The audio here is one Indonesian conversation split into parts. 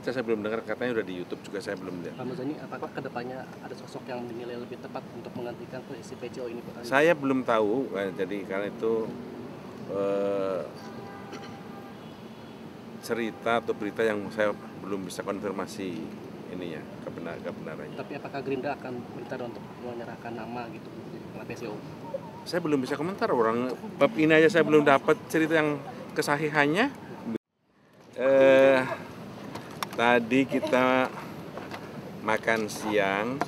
baca, saya belum dengar, katanya udah di YouTube juga, saya belum lihat. Pak Muzani, apakah kedepannya ada sosok yang dinilai lebih tepat untuk menggantikan posisi PCO ini, Pak? Saya belum tahu, jadi karena itu cerita atau berita yang saya belum bisa konfirmasi ininya kebenarannya. Tapi apakah Gerindra akan minta untuk menyerahkan nama gitu ke PCO? Saya belum bisa komentar, orang bab ini aja saya belum dapat cerita yang kesahihannya. Tadi kita makan siang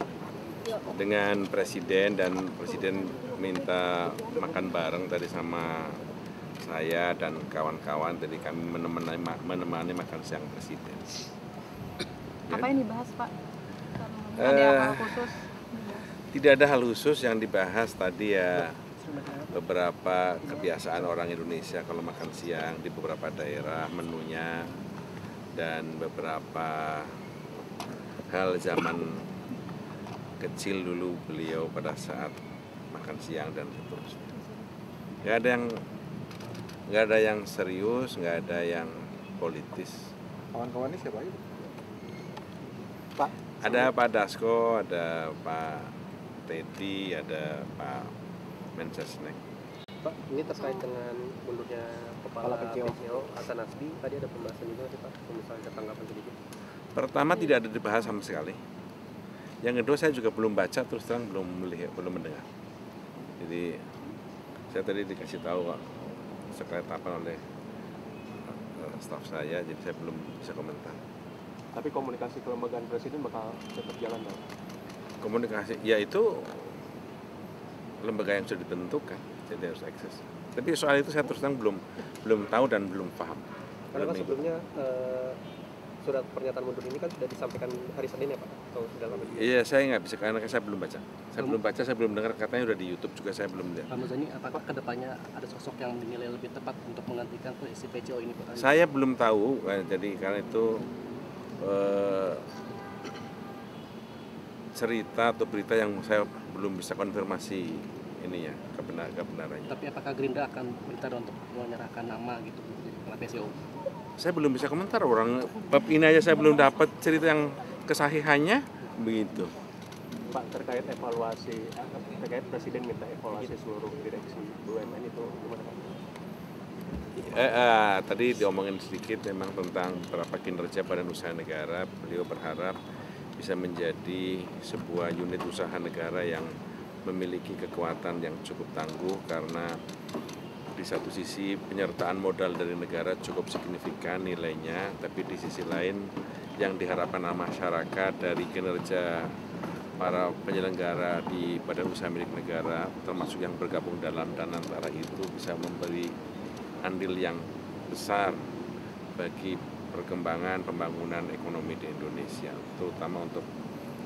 dengan presiden dan presiden minta makan bareng tadi sama saya dan kawan-kawan. Jadi kami menemani makan siang presiden. Apa yang dibahas, Pak? Ada hal khusus? Tidak ada hal khusus yang dibahas tadi, ya beberapa kebiasaan orang Indonesia kalau makan siang di beberapa daerah menunya, dan beberapa hal zaman kecil dulu beliau pada saat makan siang dan seterusnya. Nggak ada yang serius, nggak ada yang politis. Kawan-kawan ini siapa aja, Pak? Ada Pak Dasko, ada Pak Teddy, ada Pak Mensesnek. Pak, ini terkait dengan mundurnya Kepala PCO Hasan Nasbi, tadi ada pembahasan juga sih Pak, misalnya ada tanggapan sedikit. Pertama, tidak ada dibahas sama sekali. Yang kedua, saya juga belum baca, terus terang belum melihat, belum mendengar. Jadi saya tadi dikasih tahu sekretariat oleh staf saya, jadi saya belum bisa komentar. Tapi komunikasi kelembagaan presiden bakal tetap jalan, Pak? Komunikasi, ya itu lembaga yang sudah ditentukan, jadi harus akses. Tapi soal itu saya terus terang belum tahu dan belum paham. Karena kan sebelumnya surat pernyataan mundur ini kan sudah disampaikan hari Senin ya Pak? Atau sudah lama? Iya, saya nggak bisa, karena saya belum baca. Saya belum dengar, katanya udah di YouTube juga, saya belum lihat. Pak Muzani, apakah kedepannya ada sosok yang dinilai lebih tepat untuk menggantikan posisi PCO ini, Pak? Saya belum tahu, jadi karena itu cerita atau berita yang saya belum bisa konfirmasi ininya kebenarannya. Tapi apakah Gerindra akan minta untuk menyerahkan nama gitu ke PCO? Saya belum bisa komentar, orang bab ini aja saya belum dapat cerita yang kesahihannya, begitu. Pak, terkait evaluasi, terkait presiden minta evaluasi seluruh direksi BUMN itu gimana Pak? Tadi diomongin sedikit memang tentang beberapa kinerja badan usaha negara. Beliau berharap bisa menjadi sebuah unit usaha negara yang memiliki kekuatan yang cukup tangguh, karena di satu sisi penyertaan modal dari negara cukup signifikan nilainya, tapi di sisi lain yang diharapkan masyarakat dari kinerja para penyelenggara di badan usaha milik negara, termasuk yang bergabung dalam dan antara itu, bisa memberi andil yang besar bagi perkembangan pembangunan ekonomi di Indonesia, terutama untuk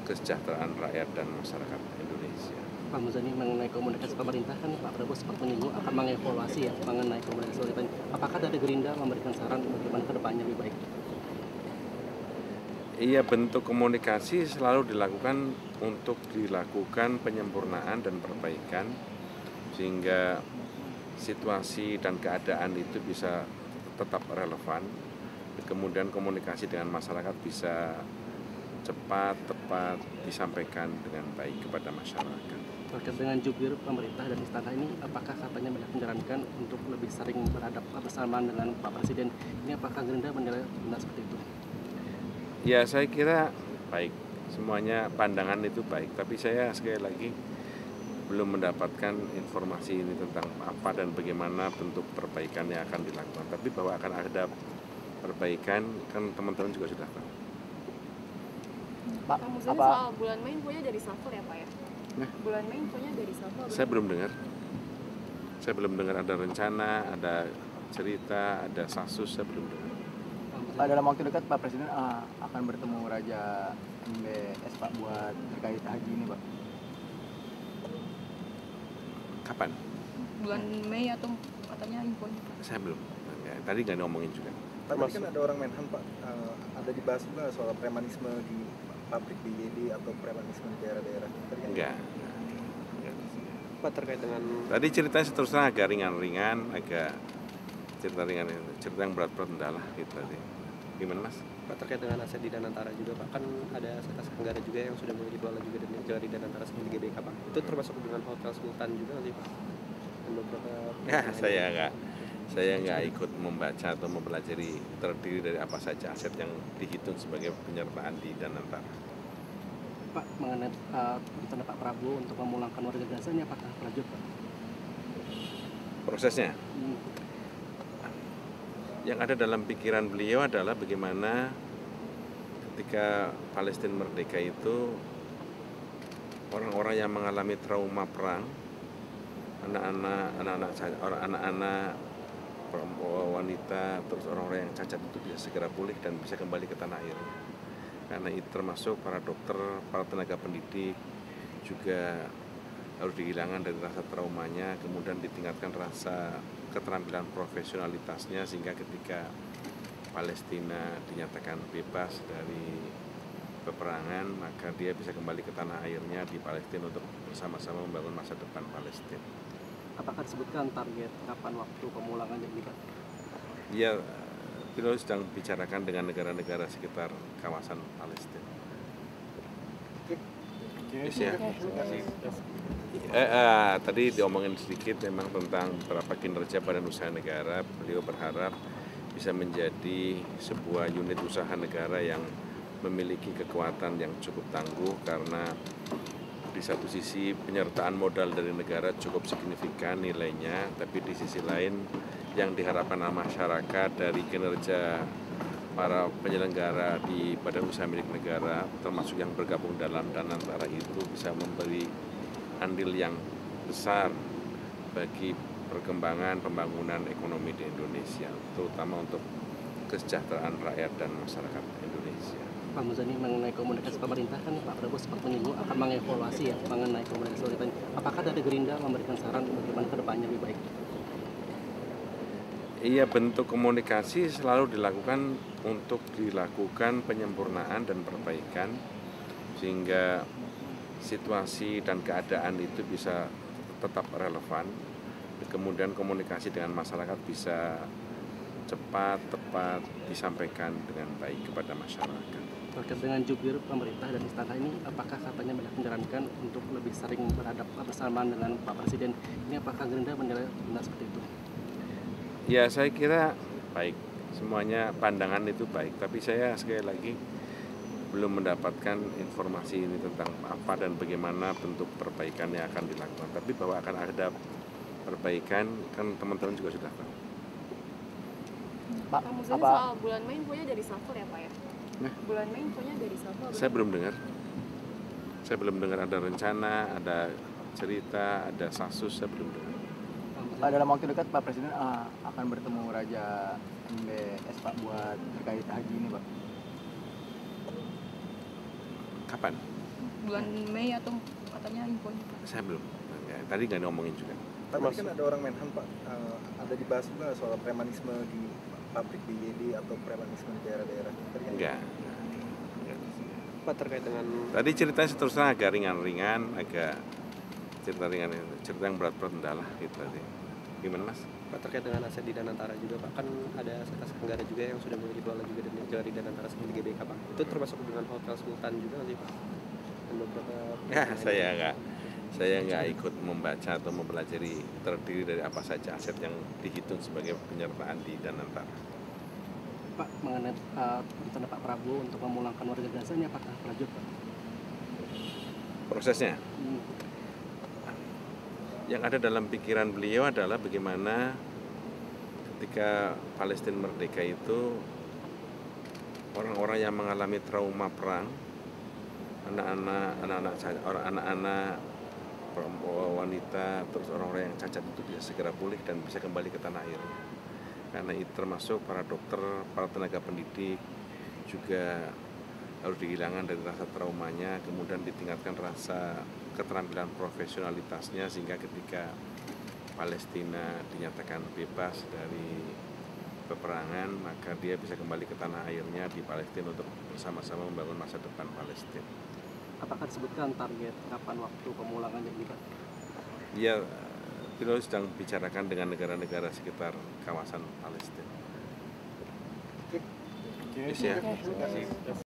kesejahteraan rakyat dan masyarakat Indonesia. Pak Muzani, mengenai komunikasi pemerintah kan Pak Prabowo sempat menyinggung akan mengevaluasi ya mengenai komunikasi pemerintah. Apakah dari Gerindra memberikan saran bagaimana kedepannya lebih baik? Iya, bentuk komunikasi selalu dilakukan untuk dilakukan penyempurnaan dan perbaikan sehingga situasi dan keadaan itu bisa tetap relevan. Kemudian komunikasi dengan masyarakat bisa cepat, tepat disampaikan dengan baik kepada masyarakat. Terkait dengan jubir pemerintah dan istana ini, apakah katanya banyak menyarankan untuk lebih sering bersamaan dengan Pak Presiden? Ini apakah Gerindra menilai benar seperti itu? Ya, saya kira baik. Semuanya pandangan itu baik. Tapi saya sekali lagi belum mendapatkan informasi ini tentang apa dan bagaimana bentuk perbaikan yang akan dilakukan. Tapi bahwa akan ada perbaikan kan teman-teman juga sudah tahu. Pak Muzani, soal bulan Mei infonya dari Safel ya Pak ya? Nah, Bulan Mei infonya dari Safel. saya belum dengar. Saya belum dengar ada rencana, ada cerita, ada sasus, saya belum dengar. Pak, dalam waktu dekat Pak Presiden akan bertemu Raja MBS Pak buat terkait haji ini Pak. Kapan? Bulan Mei atau katanya infonya? Saya belum. Tadi nggak ngomongin juga. Tapi kan ada orang Menhan Pak, ada dibahas juga soal premanisme di pabrik BYD atau premanisme di daerah-daerah. Enggak. Pak, terkait dengan Tadi ceritanya seterusnya agak ringan-ringan, agak cerita ringan, cerita yang berat-berat enggak lah gitu tadi. Gimana Mas? Pak, terkait dengan aset di Danantara juga Pak, kan ada aset negara juga yang sudah mulai dikelola juga dari Danantara seperti GBK Pak. Itu termasuk dengan Hotel Sultan juga nggak sih Pak? Dan beberapa Ya, saya nggak ikut membaca atau mempelajari terdiri dari apa saja aset yang dihitung sebagai penyertaan di Danantara. Pak, mengenai rencana Pak Prabowo untuk memulangkan warga Gaza ini apakah lanjut Pak? Prosesnya yang ada dalam pikiran beliau adalah bagaimana ketika Palestina merdeka itu orang-orang yang mengalami trauma perang, anak-anak, wanita, terus orang-orang yang cacat itu bisa segera pulih dan bisa kembali ke tanah air. Karena itu termasuk para dokter, para tenaga pendidik juga harus dihilangkan dari rasa traumanya, kemudian ditingkatkan rasa keterampilan profesionalitasnya sehingga ketika Palestina dinyatakan bebas dari peperangan maka dia bisa kembali ke tanah airnya di Palestina untuk bersama-sama membangun masa depan Palestina. Apakah disebutkan target kapan waktu pemulangannya ini Pak? Ya, beliau sedang bicarakan dengan negara-negara sekitar kawasan Palestina. Yes, ya. Tadi diomongin sedikit memang tentang beberapa kinerja Badan Usaha Negara. Beliau berharap bisa menjadi sebuah unit usaha negara yang memiliki kekuatan yang cukup tangguh karena di satu sisi penyertaan modal dari negara cukup signifikan nilainya, tapi di sisi lain yang diharapkan masyarakat dari kinerja para penyelenggara di badan usaha milik negara termasuk yang bergabung dalam Danantara itu bisa memberi andil yang besar bagi perkembangan pembangunan ekonomi di Indonesia, terutama untuk kesejahteraan rakyat dan masyarakat Indonesia. Pak Muzani, mengenai komunikasi pemerintah kan Pak Prabowo sempat menyinggung akan mengevaluasi ya mengenai komunikasi pemerintah. Apakah dari Gerindra memberikan saran bagaimana ke depannya lebih baik? Iya, bentuk komunikasi selalu dilakukan untuk dilakukan penyempurnaan dan perbaikan sehingga situasi dan keadaan itu bisa tetap relevan. Kemudian komunikasi dengan masyarakat bisa cepat, tepat disampaikan dengan baik kepada masyarakat. Terkait dengan jubir pemerintah dan istana ini, apakah katanya banyak menyarankan untuk lebih sering berhadap bersamaan dengan Pak Presiden? Ini apakah Gerindra menilai benar seperti itu? Ya, saya kira baik. Semuanya pandangan itu baik. Tapi saya sekali lagi belum mendapatkan informasi ini tentang apa dan bagaimana bentuk perbaikan yang akan dilakukan. Tapi bahwa akan ada perbaikan kan teman-teman juga sudah tahu. Pak Muzani, soal bulan Mei infonya dari Shuffle ya Pak ya? Nah, Bulan Mei infonya dari Shuffle. saya belum dengar. Saya belum dengar ada rencana, ada cerita, ada sasus, saya belum dengar. Pak, dalam waktu dekat Pak Presiden akan bertemu Raja MBS Pak buat terkait haji ini Pak. Kapan? Bulan Mei atau katanya infonya Pak? Saya belum. Ya, tadi nggak ngomongin juga. Tadi kan ada orang Menhan Pak, ada dibahas juga soal premanisme di pabrik BYD atau premanisme di daerah-daerah. Enggak. Pak, terkait dengan Tadi ceritanya terus terang agak ringan-ringan, agak cerita ringan, cerita yang berat-berat enggak lah gitu tadi. Gimana Mas? Pak, terkait dengan aset di Danantara juga Pak, kan ada aset negara juga yang sudah mulai dikelola juga dari Danantara seperti GBK Pak. Itu termasuk dengan Hotel Sultan juga nggak sih Pak? Dan beberapa Ya, saya nggak ikut membaca atau mempelajari terdiri dari apa saja aset yang dihitung sebagai penyertaan di Danantara. Pak, mengenai rencana Pak Prabowo untuk memulangkan warga Gaza ini apakah lanjut Pak? Prosesnya yang ada dalam pikiran beliau adalah bagaimana ketika Palestina merdeka itu orang-orang yang mengalami trauma perang, anak-anak, wanita, terus orang-orang yang cacat itu bisa segera pulih dan bisa kembali ke tanah air. Karena itu termasuk para dokter, para tenaga pendidik juga harus dihilangkan dari rasa traumanya, kemudian ditingkatkan rasa keterampilan profesionalitasnya sehingga ketika Palestina dinyatakan bebas dari peperangan maka dia bisa kembali ke tanah airnya di Palestina untuk bersama-sama membangun masa depan Palestina. Apakah disebutkan target kapan waktu pemulangannya ini Pak? Ya, beliau sedang bicarakan dengan negara-negara sekitar kawasan Palestina. Yes, ya. Oke.